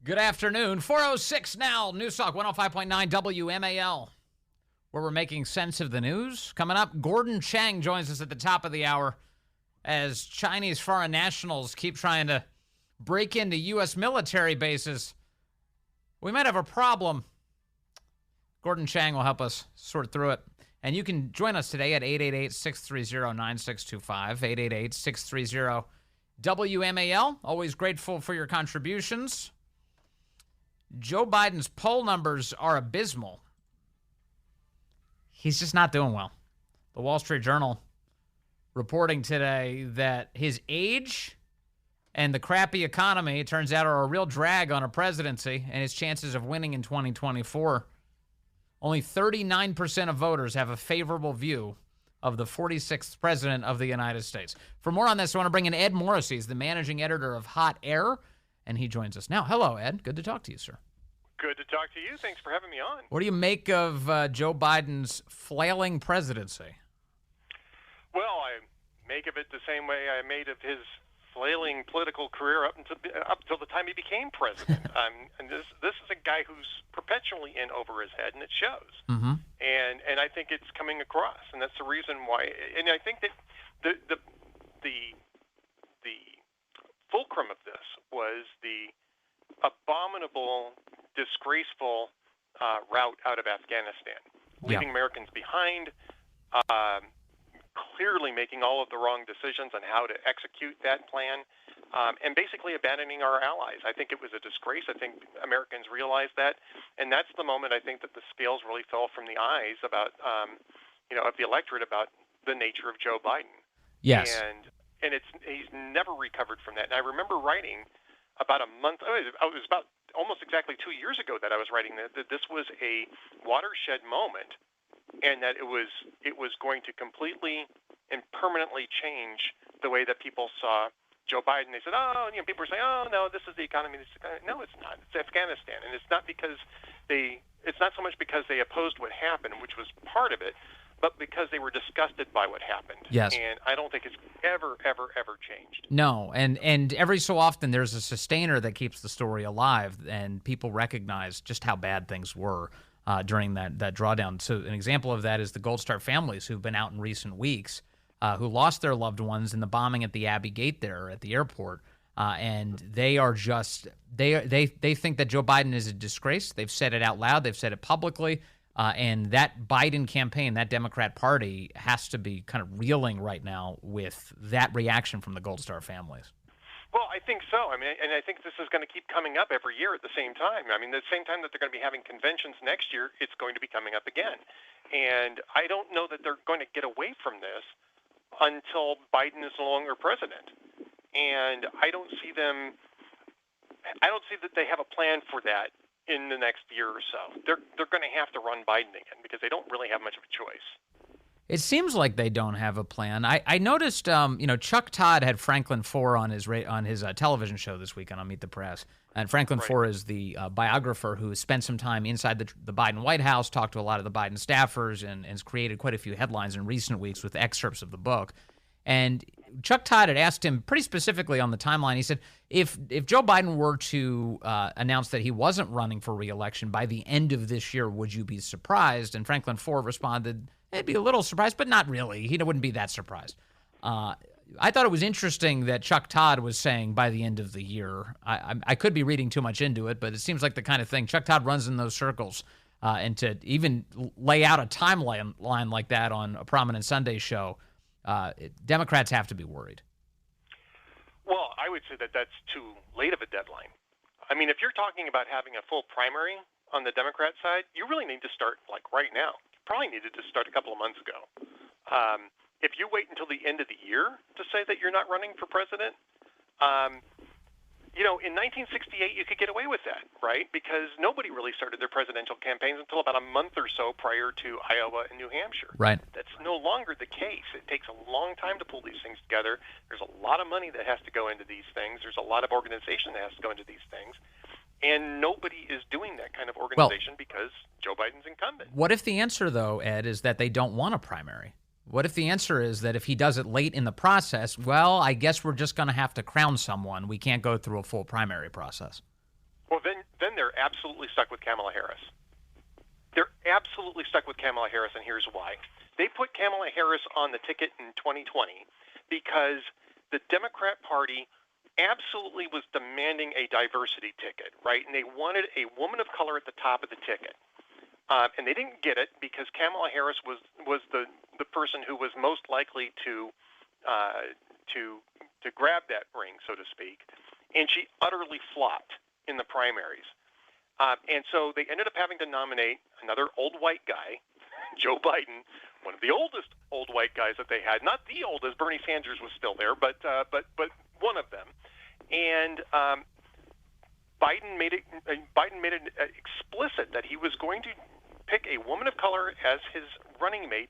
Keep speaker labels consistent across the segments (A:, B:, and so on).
A: Good afternoon. 4:06 now. News Talk 105.9 WMAL, where we're making sense of the news. Coming up, Gordon Chang joins us at the top of the hour as Chinese foreign nationals keep trying to break into U.S. military bases. We might have a problem. Gordon Chang will help us sort through it. And you can join us today at 888-630-9625, 888-630-WMAL. Always grateful for your contributions. Joe Biden's poll numbers are abysmal. He's just not doing well. The Wall Street Journal reporting today that his age and the crappy economy, it turns out, are a real drag on a presidency and his chances of winning in 2024. Only 39% of voters have a favorable view of the 46th president of the United States. For more on this, I want to bring in Ed Morrissey. He's the managing editor of HotAir, and he joins us now. Hello, Ed. Good to talk to you, sir.
B: Good to talk to you. Thanks for having me on.
A: What do you make of Joe Biden's flailing presidency?
B: Well, I make of it the same way I made of his flailing political career up until the time he became president. And this is a guy who's perpetually in over his head, and it shows.
A: Mm-hmm.
B: And I think it's coming across, and that's the reason why. And I think that the fulcrum of this was the abominable, disgraceful route out of Afghanistan, leaving Americans behind. Clearly making all of the wrong decisions on how to execute that plan, and basically abandoning our allies. I think it was a disgrace. I think Americans realized that, and that's the moment I think that the scales really fell from the eyes about, of the electorate about the nature of Joe Biden.
A: Yes.
B: And he's never recovered from that. And I remember writing about a month. It was about almost exactly 2 years ago that I was writing that this was a watershed moment, and that it was going to completely and permanently change the way that people saw Joe Biden. They said, people were saying, no, this is the economy. No, it's not. It's Afghanistan, and it's not so much because they opposed what happened, which was part of it, but because they were disgusted by what happened.
A: Yes.
B: And I don't think it's ever changed.
A: No, and every so often there's a sustainer that keeps the story alive, and people recognize just how bad things were during that drawdown. So an example of that is the Gold Star families who've been out in recent weeks, who lost their loved ones in the bombing at the Abbey Gate there at the airport. And they are just they think that Joe Biden is a disgrace. They've said it out loud. They've said it publicly. And that Biden campaign, that Democrat Party, has to be kind of reeling right now with that reaction from the Gold Star families.
B: Well, I think so. I mean, and I think this is going to keep coming up every year at the same time. I mean, the same time that they're going to be having conventions next year, it's going to be coming up again. And I don't know that they're going to get away from this until Biden is no longer president. And I don't see that they have a plan for that in the next year or so. They're going to have to run Biden again because they don't really have much of a choice.
A: It seems like they don't have a plan. I noticed, Chuck Todd had Franklin Foer on his television show this weekend on Meet the Press. And Franklin Foer is the biographer who spent some time inside the Biden White House, talked to a lot of the Biden staffers, and has created quite a few headlines in recent weeks with excerpts of the book. And Chuck Todd had asked him pretty specifically on the timeline. He said, if Joe Biden were to announce that he wasn't running for re-election by the end of this year, would you be surprised? And Franklin Foer responded, I'd be a little surprised, but not really. He wouldn't be that surprised. I thought it was interesting that Chuck Todd was saying by the end of the year. I could be reading too much into it, but it seems like the kind of thing Chuck Todd runs in those circles. And to even lay out a timeline like that on a prominent Sunday show, Democrats have to be worried.
B: Well, I would say that that's too late of a deadline. I mean, if you're talking about having a full primary on the Democrat side, you really need to start like right now. You probably needed to start a couple of months ago. If you wait until the end of the year to say that you're not running for president, in 1968 you could get away with that, right? Because nobody really started their presidential campaigns until about a month or so prior to Iowa and New Hampshire.
A: Right.
B: That's no longer the case. It takes a long time to pull these things together. There's a lot of money that has to go into these things. There's a lot of organization that has to go into these things. And nobody is doing that kind of organization because Joe Biden's incumbent.
A: What if the answer, though, Ed, is that they don't want a primary? What if the answer is that if he does it late in the process, well, I guess we're just going to have to crown someone. We can't go through a full primary process.
B: Well, then then they're absolutely stuck with Kamala Harris. They're absolutely stuck with Kamala Harris, and here's why. They put Kamala Harris on the ticket in 2020 because the Democrat Party absolutely was demanding a diversity ticket, right? And they wanted a woman of color at the top of the ticket. And they didn't get it because Kamala Harris was the person who was most likely to grab that ring, so to speak. And she utterly flopped in the primaries. And so they ended up having to nominate another old white guy, Joe Biden, one of the oldest old white guys that they had. Not the oldest, Bernie Sanders was still there, but one of them. And Biden made it explicit that he was going to pick a woman of color as his running mate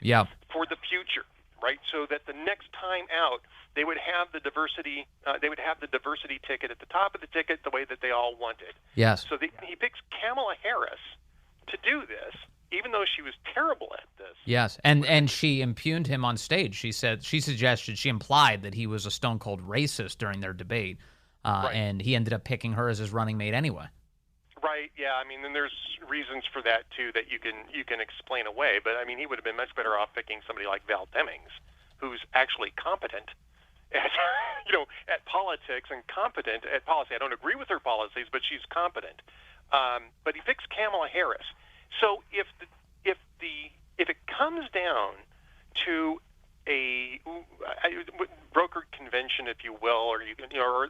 B: for the future, right? So that the next time out, they would have the diversity. They would have the diversity ticket at the top of the ticket, the way that they all wanted.
A: Yes.
B: So he picks Kamala Harris to do this, even though she was terrible at this.
A: Yes, and she impugned him on stage. She implied that he was a stone cold racist during their debate,
B: right.
A: And he ended up picking her as his running mate anyway.
B: Right. Yeah. I mean, and there's reasons for that too that you can explain away. But I mean, he would have been much better off picking somebody like Val Demings, who's actually competent at at politics and competent at policy. I don't agree with her policies, but she's competent. But he picks Kamala Harris. So if it comes down to a brokered convention, if you will, or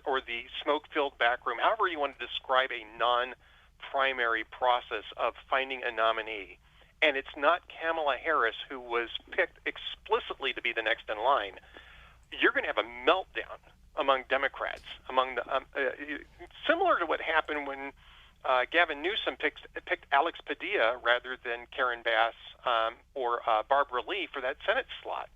B: or the smoke-filled back room, however you want to describe a non-primary process of finding a nominee, and it's not Kamala Harris who was picked explicitly to be the next in line, you're going to have a meltdown among Democrats, similar to what happened when Gavin Newsom picked Alex Padilla rather than Karen Bass or Barbara Lee for that Senate slot.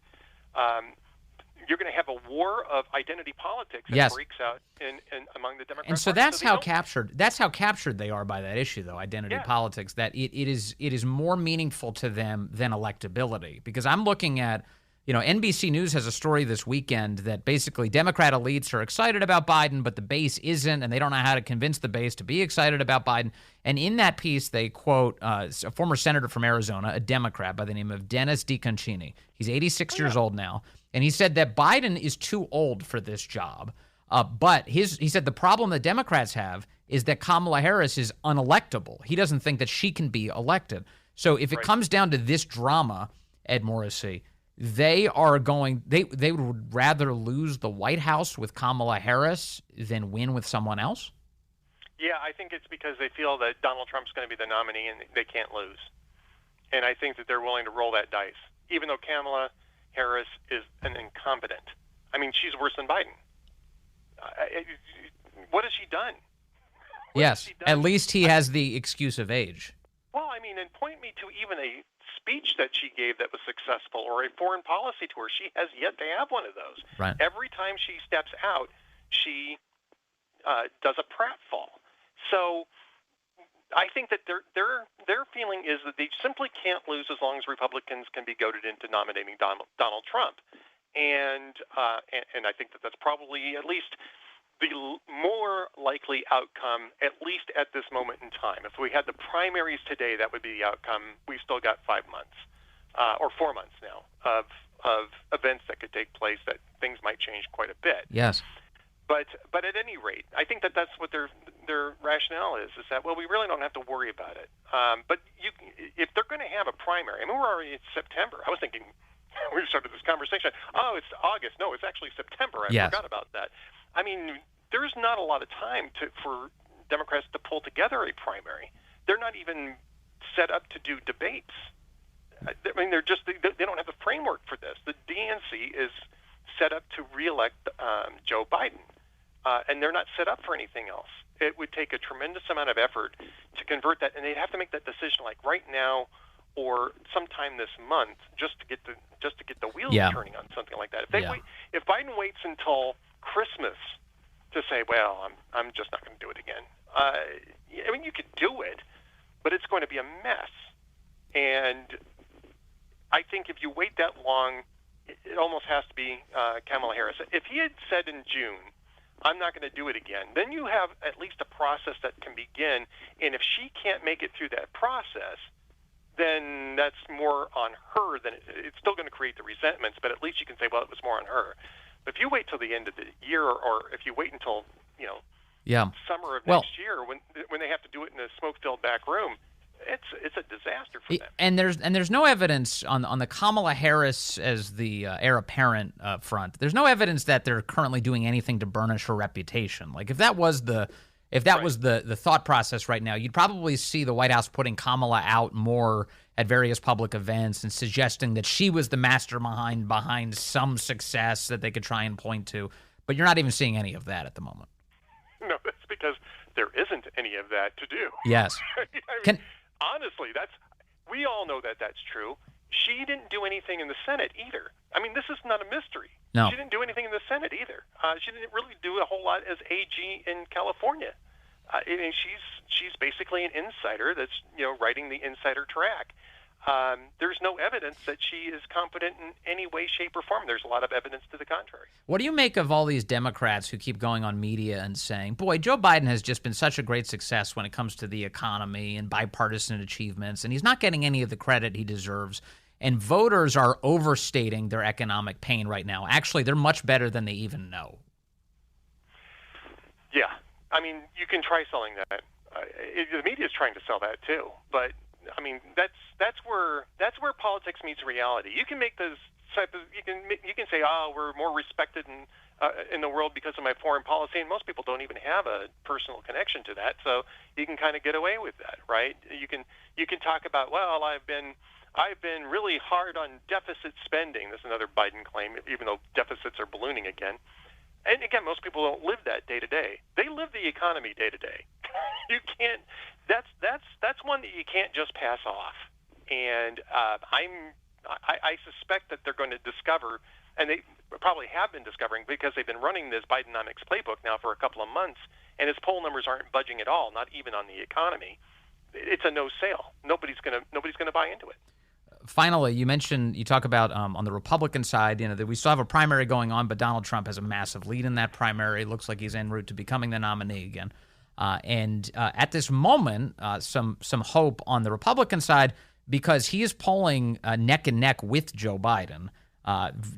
B: You're going to have a war of identity politics that breaks out in among the Democrats.
A: And so that's how captured they are by that issue, though, identity politics. That it is more meaningful to them than electability. Because I'm looking at, NBC News has a story this weekend that basically Democrat elites are excited about Biden, but the base isn't, and they don't know how to convince the base to be excited about Biden. And in that piece, they quote a former senator from Arizona, a Democrat by the name of Dennis DeConcini. He's 86 years old now, and he said that Biden is too old for this job. But he said the problem that Democrats have is that Kamala Harris is unelectable. He doesn't think that she can be elected. So if it comes down to this drama, Ed Morrissey, they would rather lose the White House with Kamala Harris than win with someone else?
B: Yeah, I think it's because they feel that Donald Trump's going to be the nominee and they can't lose. And I think that they're willing to roll that dice, even though Kamala Harris is an incompetent. I mean, she's worse than Biden. What has she done?
A: At least he has the excuse of age.
B: Well, I mean, and point me to even a speech that she gave that was successful or a foreign policy tour. She has yet to have one of those.
A: Right.
B: Every time she steps out, she does a pratfall. So I think that their feeling is that they simply can't lose as long as Republicans can be goaded into nominating Donald Trump. And I think that that's probably at least the more likely outcome, at least at this moment in time. If we had the primaries today, that would be the outcome. We've still got 5 months or 4 months now of events that could take place that things might change quite a bit.
A: Yes.
B: But at any rate, I think that that's what their rationale is that, well, we really don't have to worry about it. But if they're going to have a primary, I mean, we're already in September. I was thinking we started this conversation, oh, it's August. No, it's actually September. I forgot about that. I mean, there's not a lot of time for Democrats to pull together a primary. They're not even set up to do debates. I mean, they don't have the framework for this. The DNC is set up to reelect Joe Biden, and they're not set up for anything else. It would take a tremendous amount of effort to convert that, and they'd have to make that decision like right now or sometime this month just to get the wheels turning on something like that. If Biden waits until Christmas to say, well, I'm just not going to do it again. I mean, you could do it, but it's going to be a mess. And I think if you wait that long, it almost has to be Kamala Harris. If he had said in June, I'm not going to do it again. Then you have at least a process that can begin, and if she can't make it through that process, then that's more on her than it's still going to create the resentments, but at least you can say, well, it was more on her. But if you wait till the end of the year, or if you wait until, summer of next year when they have to do it in a smoke-filled back room, it's a disaster for them.
A: And there's no evidence on the Kamala Harris as the heir apparent front. There's no evidence that they're currently doing anything to burnish her reputation. Like if that was the thought process right now, you'd probably see the White House putting Kamala out more at various public events and suggesting that she was the mastermind behind some success that they could try and point to. But you're not even seeing any of that at the moment.
B: No, that's because there isn't any of that to do.
A: Yes.
B: Honestly, we all know that that's true. She didn't do anything in the Senate either. I mean, this is not a mystery.
A: No.
B: She didn't do anything in the Senate either. She didn't really do a whole lot as AG in California. She's basically an insider that's writing the insider track. There's no evidence that she is competent in any way, shape, or form. There's a lot of evidence to the contrary.
A: What do you make of all these Democrats who keep going on media and saying, boy, Joe Biden has just been such a great success when it comes to the economy and bipartisan achievements, and he's not getting any of the credit he deserves, and voters are overstating their economic pain right now. Actually, they're much better than they even know.
B: Yeah. I mean, you can try selling that. The media is trying to sell that too, but I mean that's where politics meets reality. You can make those type of you can say, oh, we're more respected in the world because of my foreign policy, and most people don't even have a personal connection to that, so you can kind of get away with that, right? You can talk about, well, I've been really hard on deficit spending. This is another Biden claim, even though deficits are ballooning again. And again, most people don't live that day to day. They live the economy day to day. You can't. That's one that you can't just pass off. And I suspect that they're going to discover, and they probably have been discovering because they've been running this Bidenomics playbook now for a couple of months, and his poll numbers aren't budging at all, not even on the economy. It's a no sale. Nobody's gonna buy into it.
A: Finally, you talk about on the Republican side, that we still have a primary going on, but Donald Trump has a massive lead in that primary. It looks like he's en route to becoming the nominee again. And at this moment, some hope on the Republican side because he is polling neck and neck with Joe Biden,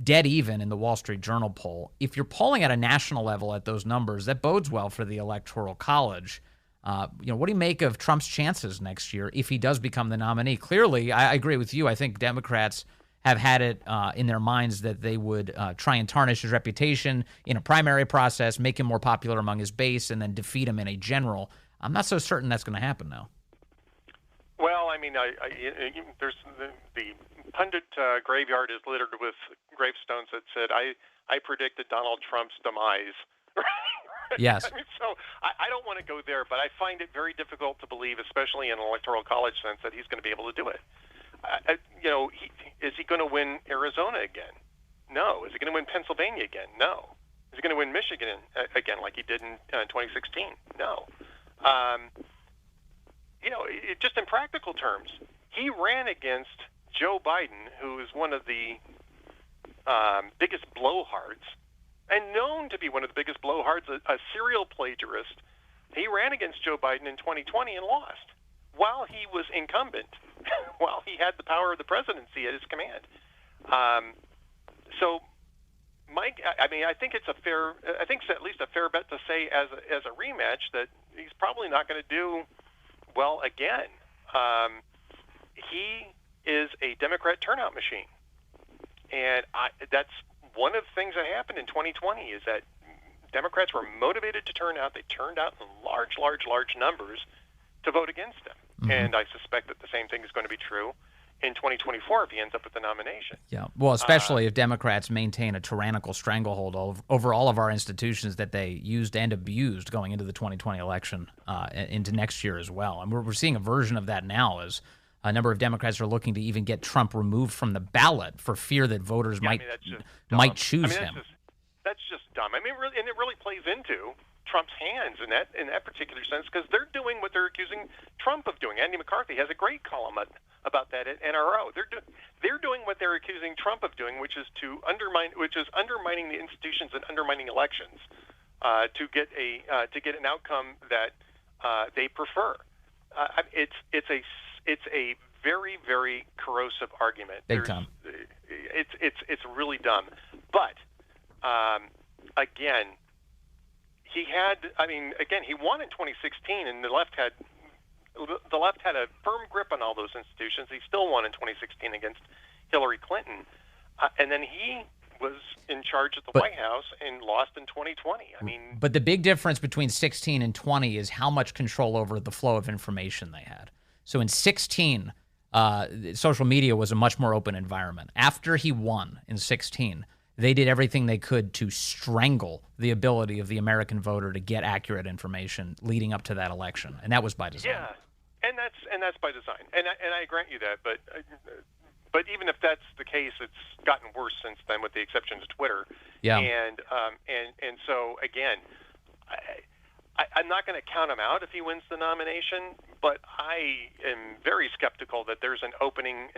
A: dead even in the Wall Street Journal poll. If you're polling at a national level at those numbers, that bodes well for the Electoral College. What do you make of Trump's chances next year if he does become the nominee? Clearly, I agree with you. I think Democrats have had it in their minds that they would try and tarnish his reputation in a primary process, make him more popular among his base, and then defeat him in a general. I'm not so certain that's going to happen now.
B: Well, I mean, there's the pundit graveyard is littered with gravestones that said, I predicted Donald Trump's demise.
A: Yes.
B: I mean, so I don't want to go there, but I find it very difficult to believe, especially in an electoral college sense, that he's going to be able to do it. Is he going to win Arizona again? No. Is he going to win Pennsylvania again? No. Is he going to win Michigan again like he did in 2016? No. Just in practical terms, he ran against Joe Biden, who is one of the biggest blowhards, and known to be one of the biggest blowhards, a serial plagiarist. He ran against Joe Biden in 2020 and lost while he was incumbent, while he had the power of the presidency at his command. So, Mike, I think it's at least a fair bet to say as a rematch that he's probably not going to do well again. He is a Democrat turnout machine, and that's one of the things that happened in 2020 is that Democrats were motivated to turn out. They turned out in large numbers to vote against him. Mm-hmm. And I suspect that the same thing is going to be true in 2024 if he ends up with the nomination.
A: Yeah, well, especially if Democrats maintain a tyrannical stranglehold over all of our institutions that they used and abused going into the 2020 election into next year as well. And we're seeing a version of that now as a number of Democrats are looking to even get Trump removed from the ballot for fear that voters might choose him.
B: That's just dumb. I mean, really, and it really plays into Trump's hands in that particular sense because they're doing what they're accusing Trump of doing. Andy McCarthy has a great column about that at NRO. They're doing what they're accusing Trump of doing, which is undermining the institutions and undermining elections. to get an outcome that they prefer. It's a very, very corrosive argument.
A: Big time.
B: It's really dumb. But again, he won in 2016, and the left had a firm grip on all those institutions. He still won in 2016 against Hillary Clinton, and then he was in charge of the White House and lost in 2020.
A: But the big difference between 16 and 20 is how much control over the flow of information they had. So in 16, social media was a much more open environment. After he won in 16, they did everything they could to strangle the ability of the American voter to get accurate information leading up to that election, and that was by design.
B: Yeah, and that's by design, and I grant you that. But even if that's the case, it's gotten worse since then, with the exception of Twitter.
A: Yeah.
B: And so again, I'm not going to count him out if he wins the nomination, but I am very skeptical that there's an opening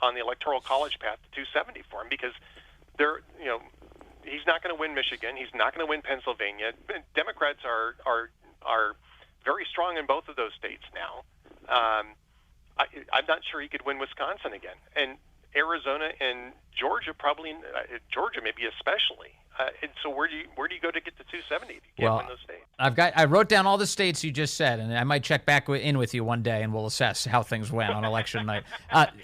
B: on the Electoral College path to 270 for him, because he's not going to win Michigan. He's not going to win Pennsylvania. Democrats are very strong in both of those states now. I'm not sure he could win Wisconsin again, and Arizona and Georgia Georgia maybe especially. And so where do you go to get to 270 if you can't win those states?
A: I wrote down all the states you just said, and I might check back in with you one day, and we'll assess how things went on election night.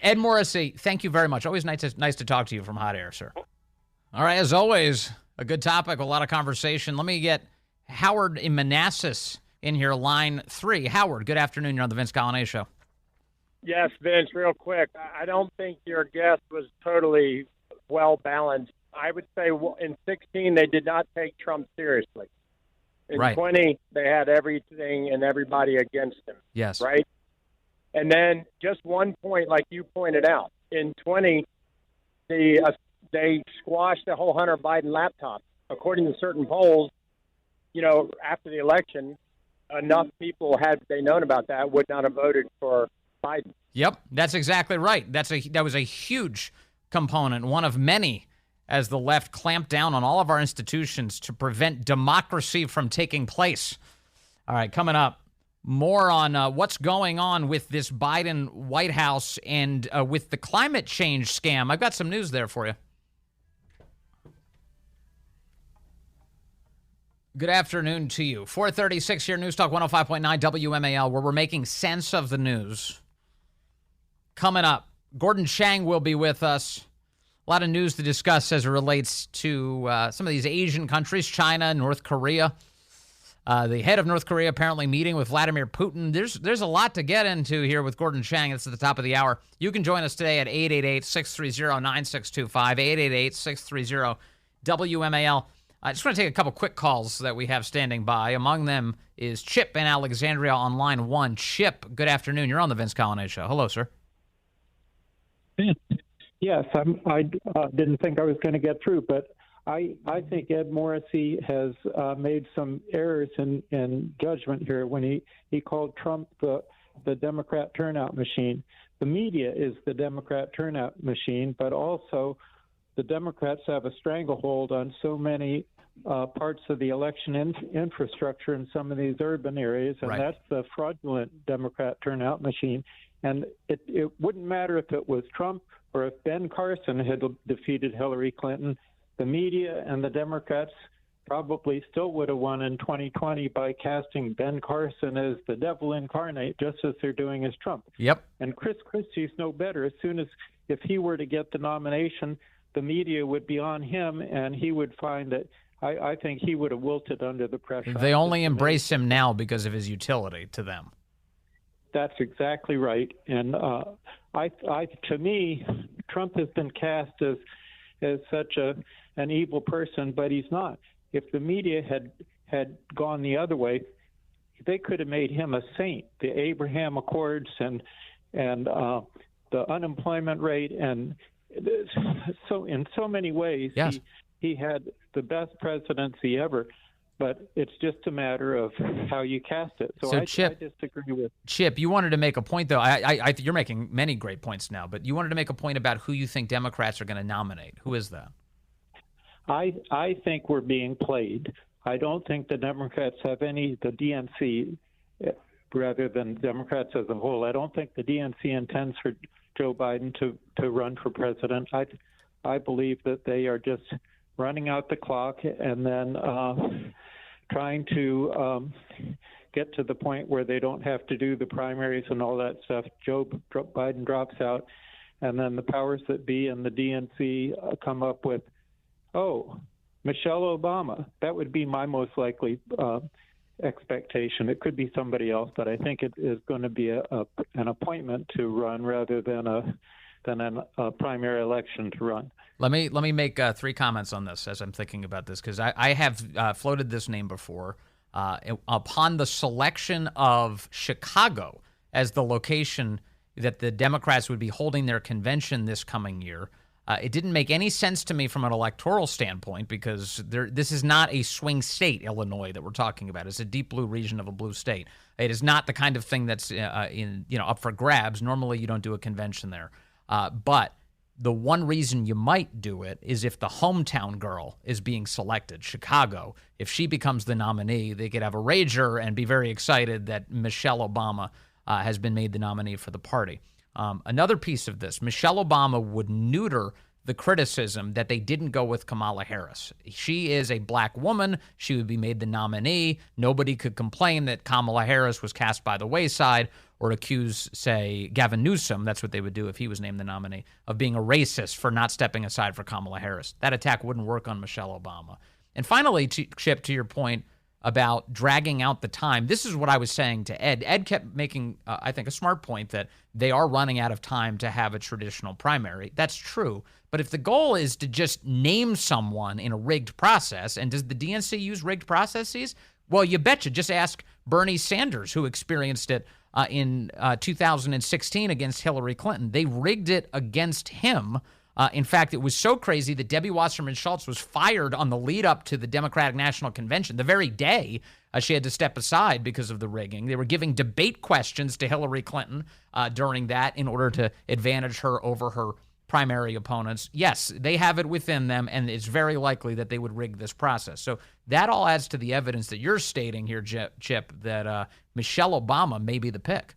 A: Ed Morrissey, thank you very much. Always nice to talk to you from Hot Air, sir. All right, as always, a good topic, a lot of conversation. Let me get Howard in Manassas in here, line 3. Howard, good afternoon. You're on the Vince Coglianese Show.
C: Yes, Vince, real quick. I don't think your guess was totally well-balanced. I would say in 16, they did not take Trump seriously. In 20, they had everything and everybody against him.
A: Yes.
C: Right? And then just one point, like you pointed out, in 20, they squashed the whole Hunter Biden laptop. According to certain polls, after the election, enough people, had they known about that, would not have voted for Biden.
A: Yep, that's exactly right. That was a huge component, one of many, as the left clamped down on all of our institutions to prevent democracy from taking place. All right, coming up, more on what's going on with this Biden White House and with the climate change scam. I've got some news there for you. Good afternoon to you. 436 here, News Talk 105.9 WMAL, where we're making sense of the news. Coming up, Gordon Chang will be with us. A lot of news to discuss as it relates to some of these Asian countries, China, North Korea. The head of North Korea apparently meeting with Vladimir Putin. There's a lot to get into here with Gordon Chang. It's at the top of the hour. You can join us today at 888-630-9625, 888-630-WMAL. I just want to take a couple quick calls that we have standing by. Among them is Chip in Alexandria on line 1. Chip, good afternoon. You're on the Vince Coglianese Show. Hello, sir.
D: Yes, I didn't think I was going to get through, but I think Ed Morrissey has made some errors in judgment here when he called Trump the Democrat turnout machine. The media is the Democrat turnout machine, but also the Democrats have a stranglehold on so many parts of the election infrastructure in some of these urban areas, and that's the fraudulent Democrat turnout machine. And it wouldn't matter if it was Trump or if Ben Carson had defeated Hillary Clinton. The media and the Democrats probably still would have won in 2020 by casting Ben Carson as the devil incarnate, just as they're doing as Trump.
A: Yep.
D: And Chris Christie's no better. As soon as, if he were to get the nomination, the media would be on him, and he would find that I think he would have wilted under the pressure.
A: They only embrace him now because of his utility to them.
D: That's exactly right. And to me, Trump has been cast as such an evil person, but he's not. If the media had gone the other way, they could have made him a saint. The Abraham Accords and the unemployment rate, and so in so many ways,
A: yes,
D: he had the best presidency ever. But it's just a matter of how you cast it. So
A: Chip,
D: I disagree with
A: Chip. You wanted to make a point, though. You're making many great points now, but you wanted to make a point about who you think Democrats are going to nominate. Who is that?
D: I think we're being played. I don't think the Democrats have the DNC, rather than Democrats as a whole, I don't think the DNC intends for Joe Biden to run for president. I believe that they are just running out the clock and then trying to get to the point where they don't have to do the primaries and all that stuff. Joe Biden drops out, and then the powers that be and the DNC come up with, Michelle Obama. That would be my most likely expectation. It could be somebody else, but I think it is going to be an appointment to run rather than a primary election to run.
A: Let me make 3 comments on this as I'm thinking about this, because I have floated this name before. Upon the selection of Chicago as the location that the Democrats would be holding their convention this coming year, it didn't make any sense to me from an electoral standpoint, because this is not a swing state, Illinois, that we're talking about. It's a deep blue region of a blue state. It is not the kind of thing that's up for grabs. Normally, you don't do a convention there. But the one reason you might do it is if the hometown girl is being selected, Chicago. If she becomes the nominee, they could have a rager and be very excited that Michelle Obama has been made the nominee for the party. Another piece of this, Michelle Obama would neuter the criticism that they didn't go with Kamala Harris. She is a black woman. She would be made the nominee. Nobody could complain that Kamala Harris was cast by the wayside or accuse, say, Gavin Newsom, that's what they would do if he was named the nominee, of being a racist for not stepping aside for Kamala Harris. That attack wouldn't work on Michelle Obama. And finally, Chip, to your point about dragging out the time, this is what I was saying to Ed. Ed kept making, I think, a smart point that they are running out of time to have a traditional primary. That's true. But if the goal is to just name someone in a rigged process, and does the DNC use rigged processes? Well, you betcha. Just ask Bernie Sanders, who experienced it in 2016 against Hillary Clinton. They rigged it against him. In fact, it was so crazy that Debbie Wasserman Schultz was fired on the lead up to the Democratic National Convention. The very day she had to step aside because of the rigging. They were giving debate questions to Hillary Clinton during that in order to advantage her over her primary opponents. Yes, they have it within them, and it's very likely that they would rig this process. So that all adds to the evidence that you're stating here, Chip, that Michelle Obama may be the pick.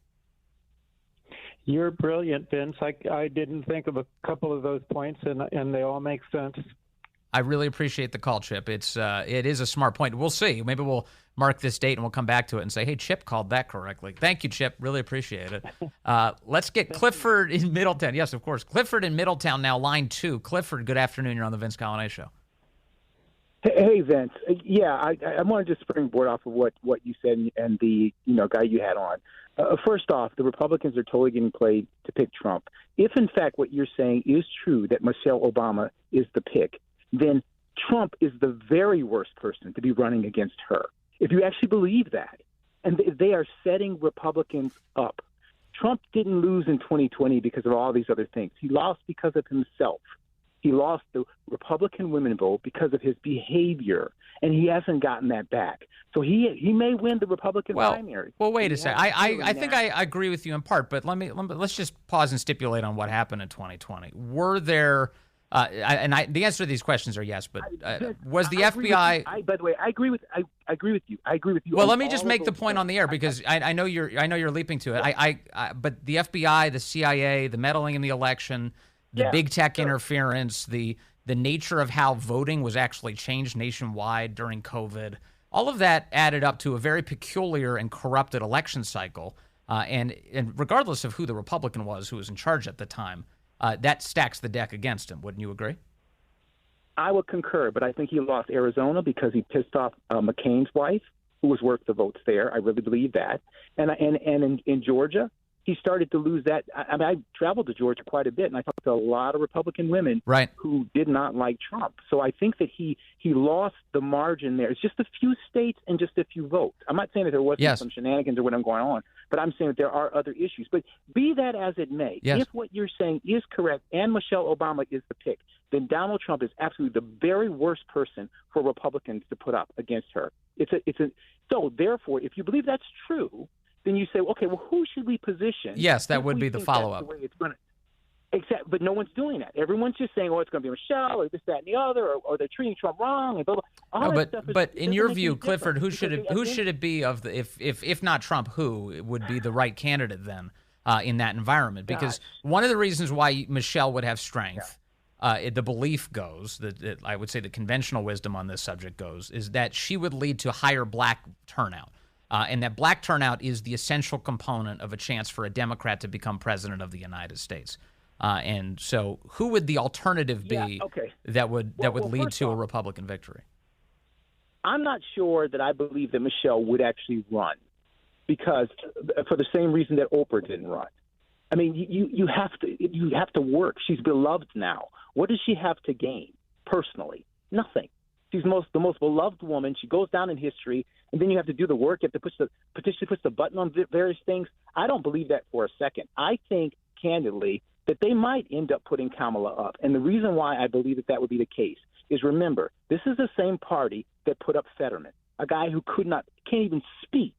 D: You're brilliant, Vince. I didn't think of a couple of those points, and they all make sense.
A: I really appreciate the call, Chip. It is a smart point. We'll see. Maybe we'll mark this date and we'll come back to it and say, hey, Chip called that correctly. Thank you, Chip. Really appreciate it. Let's get Clifford in Middletown. Yes, of course. Clifford in Middletown now, line 2. Clifford, good afternoon. You're on the Vince Coglianese Show.
E: Hey, Vince. Yeah, I want to just springboard off of what you said and the guy you had on. First off, the Republicans are totally getting played to pick Trump. If, in fact, what you're saying is true, that Michelle Obama is the pick, then Trump is the very worst person to be running against her. If you actually believe that, and they are setting Republicans up. Trump didn't lose in 2020 because of all these other things. He lost because of himself. He lost the Republican women vote because of his behavior, and he hasn't gotten that back. So he may win the Republican primary.
A: Well, wait a second. I think I agree with you in part, but let's just pause and stipulate on what happened in 2020. Were there the answer to these questions are yes, but was the FBI?
E: By the way, I agree with you.
A: Well, let me just make the point on the air, because I know you're leaping to it. But the FBI, the CIA, the meddling in the election, the big tech interference, the nature of how voting was actually changed nationwide during COVID, all of that added up to a very peculiar and corrupted election cycle. And regardless of who the Republican was who was in charge at the time, that stacks the deck against him. Wouldn't you agree?
E: I would concur, but I think he lost Arizona because he pissed off McCain's wife, who was worth the votes there. I really believe that. And in Georgia, he started to lose that. I traveled to Georgia quite a bit, and I talked to a lot of Republican women who did not like Trump. So I think that he lost the margin there. It's just a few states and just a few votes. I'm not saying that there wasn't some shenanigans or whatever going on, but I'm saying that there are other issues. But be that as it may, if what you're saying is correct and Michelle Obama is the pick, then Donald Trump is absolutely the very worst person for Republicans to put up against her. So therefore, if you believe that's true, then you say, okay, well, who should we position?
A: Yes, that would be the follow-up.
E: but no one's doing that. Everyone's just saying, "Oh, it's going to be Michelle," or this, that, and the other, or they're treating Trump wrong, and blah blah. All that stuff
A: but in your view,
E: any
A: Clifford, who
E: difference
A: should it be of the if not Trump, who would be the right candidate then in that environment? Because one of the reasons why Michelle would have strength, the belief goes that I would say the conventional wisdom on this subject goes is that she would lead to higher black turnout. And that black turnout is the essential component of a chance for a Democrat to become president of the United States. And so who would the alternative be that would lead to a Republican victory?
E: I'm not sure that I believe that Michelle would actually run, because for the same reason that Oprah didn't run. I mean, you have to work. She's beloved now. What does she have to gain personally? Nothing. She's the most beloved woman. She goes down in history, and then you have to do the work. You have to potentially push the button on various things. I don't believe that for a second. I think, candidly, that they might end up putting Kamala up. And the reason why I believe that would be the case is, remember, this is the same party that put up Fetterman, a guy who can't even speak,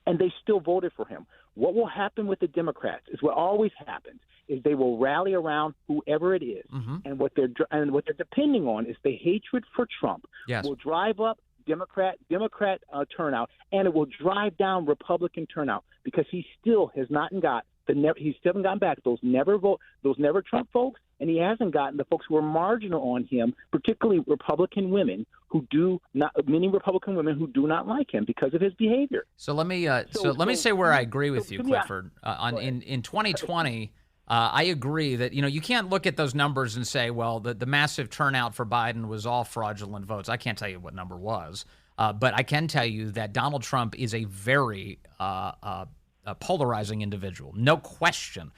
E: and they still voted for him. What will happen with the Democrats is what always happens, is they will rally around whoever it is. Mm-hmm. And what they're depending on is the hatred for Trump will drive up Democrat turnout, and it will drive down Republican turnout, because he still has not got he still hasn't gotten back those never Trump folks, and he hasn't gotten the folks who are marginal on him, particularly Republican women many Republican women who do not like him because of his behavior.
A: So let me say where I agree with you, Clifford. In 2020, I agree that you can't look at those numbers and say, well, the massive turnout for Biden was all fraudulent votes. I can't tell you what number was, but I can tell you that Donald Trump is a very polarizing individual, no question.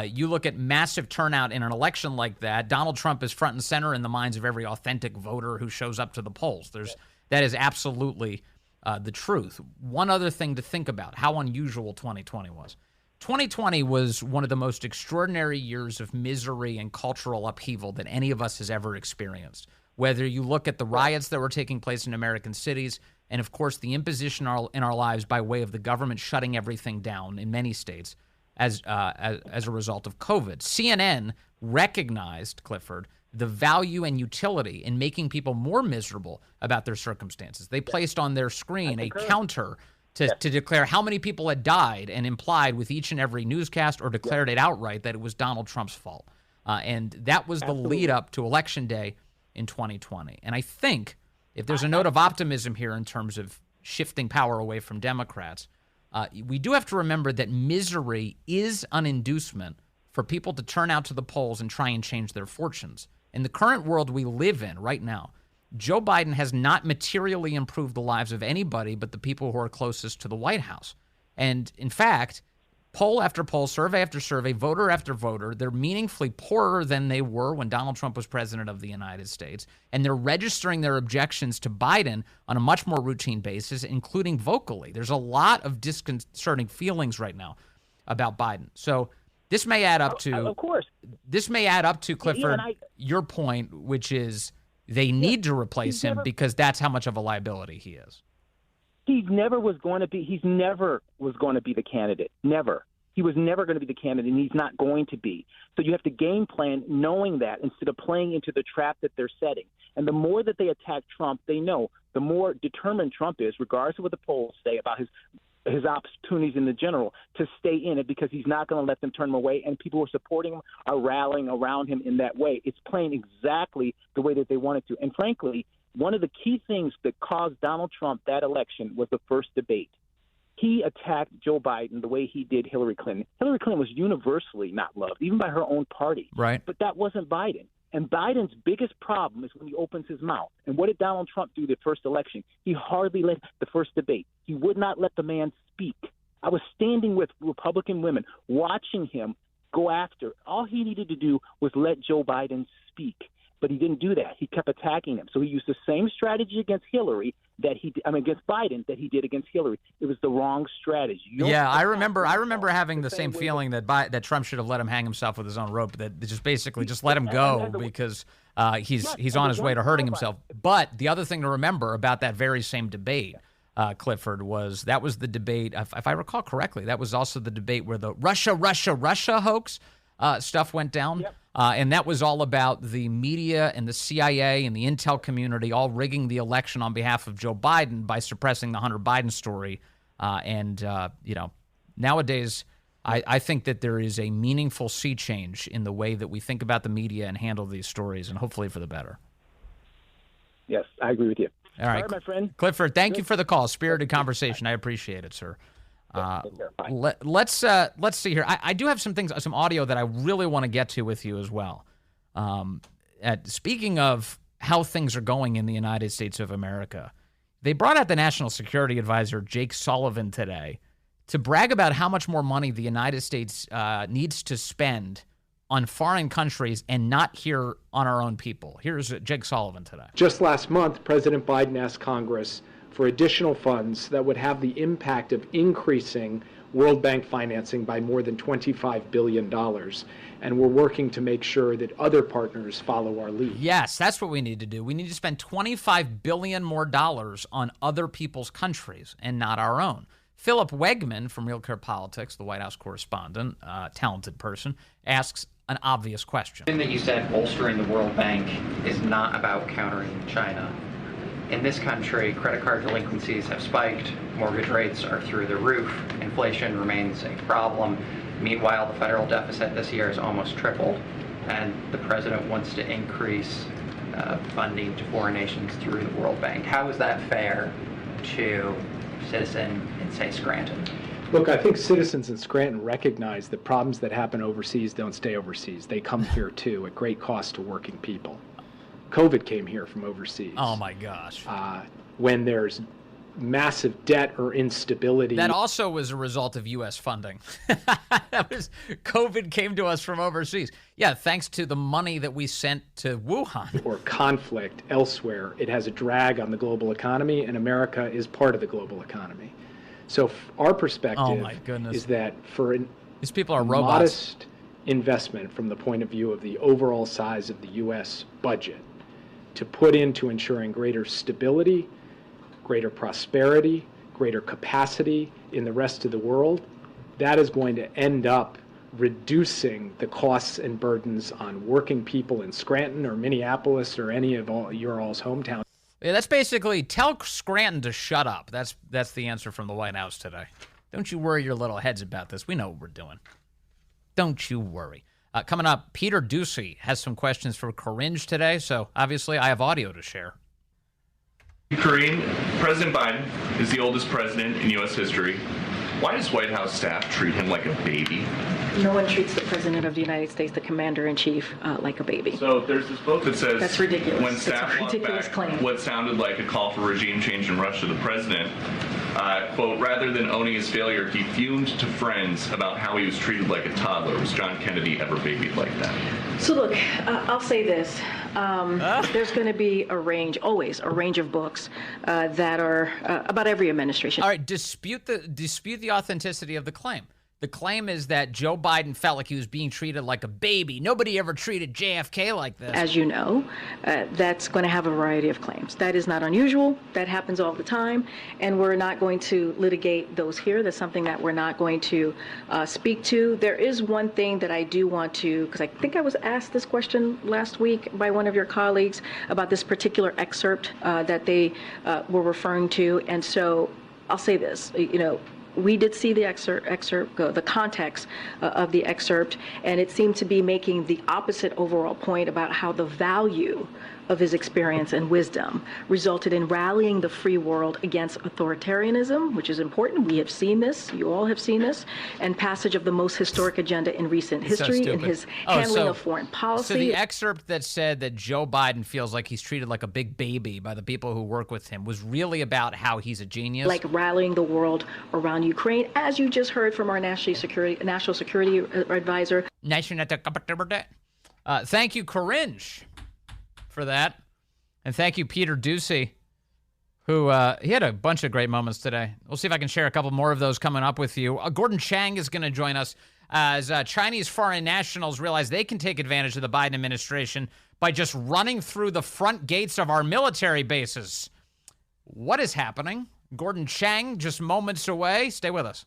A: You look at massive turnout in an election like that, Donald Trump is front and center in the minds of every authentic voter who shows up to the polls. That is absolutely the truth. One other thing to think about, how unusual 2020 was. 2020 was one of the most extraordinary years of misery and cultural upheaval that any of us has ever experienced. Whether you look at the riots that were taking place in American cities, and of course the imposition in our lives by way of the government shutting everything down in many states as a result of COVID. CNN recognized, Clifford, the value and utility in making people more miserable about their circumstances. They placed on their screen a counter to declare how many people had died, and implied with each and every newscast, or declared it outright, that it was Donald Trump's fault. And that was the lead up to Election Day in 2020. And I think if there's a note of optimism here in terms of shifting power away from Democrats, we do have to remember that misery is an inducement for people to turn out to the polls and try and change their fortunes. In the current world we live in right now, Joe Biden has not materially improved the lives of anybody but the people who are closest to the White House. And in fact, poll after poll, survey after survey, voter after voter, they're meaningfully poorer than they were when Donald Trump was president of the United States. And they're registering their objections to Biden on a much more routine basis, including vocally. There's a lot of disconcerting feelings right now about Biden. So this may add up to,
E: of course,
A: Clifford, your point, which is they need to replace him because that's how much of a liability he is.
E: He never was going to be the candidate. Never. He was never going to be the candidate, and he's not going to be. So you have to game plan knowing that, instead of playing into the trap that they're setting. And the more that they attack Trump, they know the more determined Trump is, regardless of what the polls say about his opportunities in the general, to stay in it, because he's not going to let them turn him away, and people who are supporting him are rallying around him in that way. It's playing exactly the way that they want it to. And frankly, one of the key things that caused Donald Trump that election was the first debate. He attacked Joe Biden the way he did Hillary Clinton. Hillary Clinton was universally not loved, even by her own party.
A: Right.
E: But that wasn't Biden. And Biden's biggest problem is when he opens his mouth. And what did Donald Trump do the first election? He hardly let the first debate. He would not let the man speak. I was standing with Republican women watching him go after. All he needed to do was let Joe Biden speak. But he didn't do that. He kept attacking him. So he used the same strategy against against Biden that he did against Hillary. It was the wrong strategy.
A: I remember having the same feeling that Trump should have let him hang himself with his own rope. That just basically just let him go because he's on his way to hurting himself. But the other thing to remember about that very same debate, Clifford, was the debate. If I recall correctly, that was also the debate where the Russia hoax stuff went down.
E: Yep.
A: And that was all about the media and the CIA and the intel community all rigging the election on behalf of Joe Biden by suppressing the Hunter Biden story. Nowadays, I think that there is a meaningful sea change in the way that we think about the media and handle these stories, and hopefully for the better.
E: Yes, I agree with you.
A: All right,
E: my friend.
A: Clifford, thank you for the call. Spirited conversation. I appreciate it, sir. Let's see here. I do have some audio that I really want to get to with you as well. Speaking of how things are going in the United States of America, they brought out the National Security Advisor, Jake Sullivan, today to brag about how much more money the United States needs to spend on foreign countries and not here on our own people. Here's Jake Sullivan today.
F: Just last month, President Biden asked Congress for additional funds that would have the impact of increasing World Bank financing by more than $25 billion. And we're working to make sure that other partners follow our lead.
A: Yes, that's what we need to do. We need to spend $25 billion more dollars on other people's countries and not our own. Philip Wegman from Real Clear Politics, the White House correspondent, talented person, asks an obvious question.
G: The thing that you said, bolstering the World Bank, is not about countering China. In this country, credit card delinquencies have spiked, mortgage rates are through the roof, inflation remains a problem. Meanwhile, the federal deficit this year has almost tripled, and the president wants to increase funding to foreign nations through the World Bank. How is that fair to a citizen in, say, Scranton?
F: Look, I think citizens in Scranton recognize that problems that happen overseas don't stay overseas. They come here, too, at great cost to working people. COVID came here from overseas.
A: Oh, my gosh.
F: When there's massive debt or instability.
A: That also was a result of U.S. funding. COVID came to us from overseas. Yeah, thanks to the money that we sent to Wuhan.
F: Or conflict elsewhere. It has a drag on the global economy, and America is part of the global economy. So our perspective is that for
A: these people are robots.
F: Modest investment from the point of view of the overall size of the U.S. budget to put into ensuring greater stability, greater prosperity, greater capacity in the rest of the world, that is going to end up reducing the costs and burdens on working people in Scranton or Minneapolis or any of your all's hometown.
A: Yeah, that's basically tell Scranton to shut up. That's the answer from the White House today. Don't you worry your little heads about this. We know what we're doing. Don't you worry. Coming up, Peter Ducey has some questions for Corinne today, so obviously I have audio to share.
H: Corinne, President Biden is the oldest president in U.S. history. Why does White House staff treat him like a baby?
I: No one treats the President of the United States, the Commander-in-Chief, like a baby.
H: So there's this book that says
I: that's ridiculous.
H: When staff walked back
I: claim.
H: What sounded like a call for regime change in Russia, the president, quote, rather than owning his failure, he fumed to friends about how he was treated like a toddler. Was John Kennedy ever babied like that?
I: So look, I'll say this. There's going to be always a range of books that are about every administration.
A: All right, dispute the authenticity of the claim. The claim is that Joe Biden felt like he was being treated like a baby. Nobody ever treated JFK like this.
I: As you know, that's going to have a variety of claims. That is not unusual. That happens all the time. And we're not going to litigate those here. That's something that we're not going to speak to. There is one thing that I do want to, because I think I was asked this question last week by one of your colleagues about this particular excerpt that they were referring to. And so I'll say this, we did see the excerpt, the context of the excerpt, and it seemed to be making the opposite overall point about how the value of his experience and wisdom resulted in rallying the free world against authoritarianism, which is important. We have seen this. You all have seen this. And passage of the most historic agenda in recent history in his handling of foreign policy.
A: So the excerpt that said that Joe Biden feels like he's treated like a big baby by the people who work with him was really about how he's a genius?
I: Like rallying the world around Ukraine, as you just heard from our national security advisor.
A: Thank you, Corinne, for that. And thank you, Peter Ducey, who he had a bunch of great moments today. We'll see if I can share a couple more of those coming up with you. Gordon Chang is going to join us as Chinese foreign nationals realize they can take advantage of the Biden administration by just running through the front gates of our military bases. What is happening? Gordon Chang, just moments away. Stay with us.